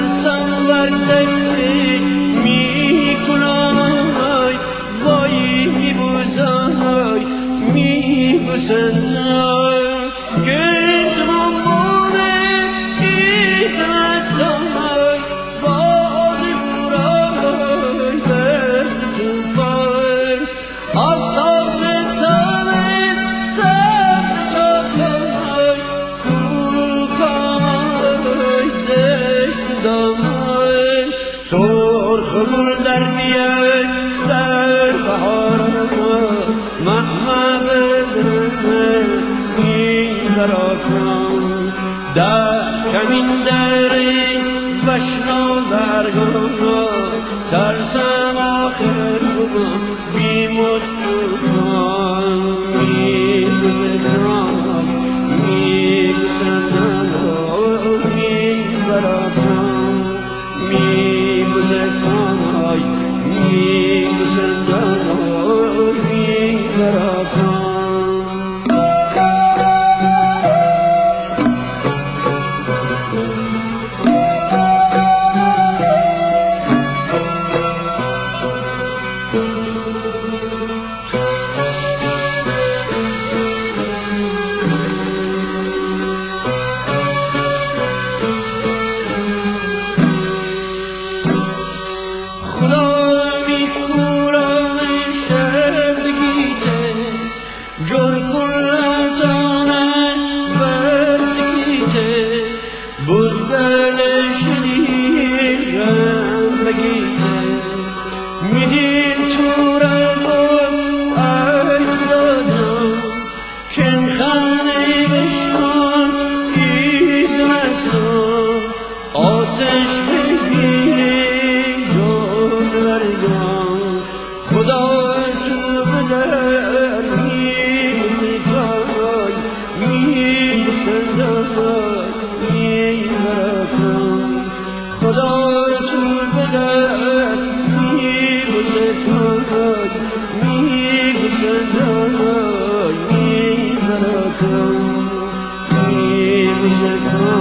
ترسم وردتی میکنای وای میبوزای میبوسنای که تمامونه ایزم استای بادی برای برد توفای آفتاب زتانه سبز چاکای کوکای دشت دامای سرخ گل در میای در بهار در کمین دری بشنو برگو ترسم آخر بیموز چوکان میگذرم میگذرم میبرم میگذرم میگذرم میبرم آتش بگیری جون برگان خدا تو بدر میزکای میبسندای میبرکان خدا تو بدر میبسکای میبسندای میبرکان میبسکای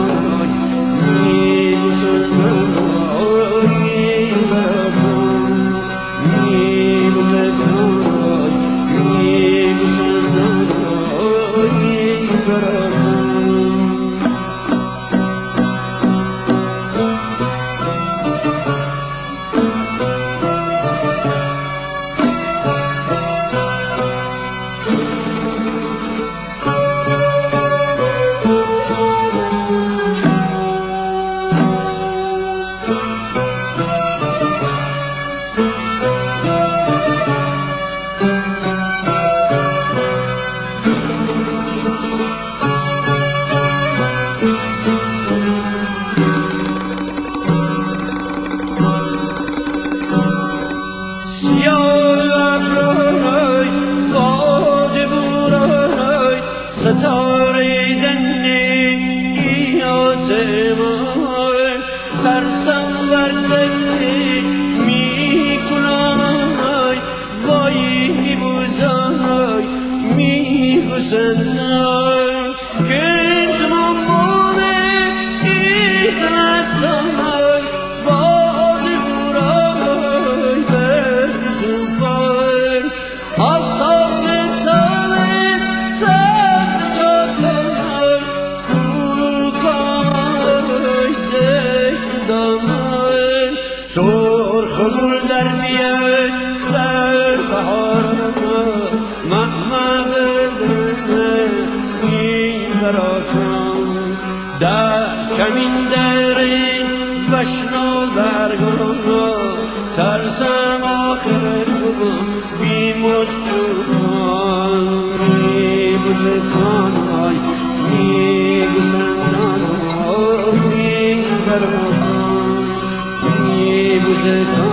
ستاره دنی آسمان ترسم وردتی میکنای وای میبوزای میبوسنای که تمامونه ایزم استای بادی برای برد توفای آفتاب زتانه سبز چاکای کوکای دشت دامای سرخ گل در میای در بهار در کمین دری بشنو برگو ترسم آخر بیموز چوکان میبوزکان میبوزنان میبرم میبوزکان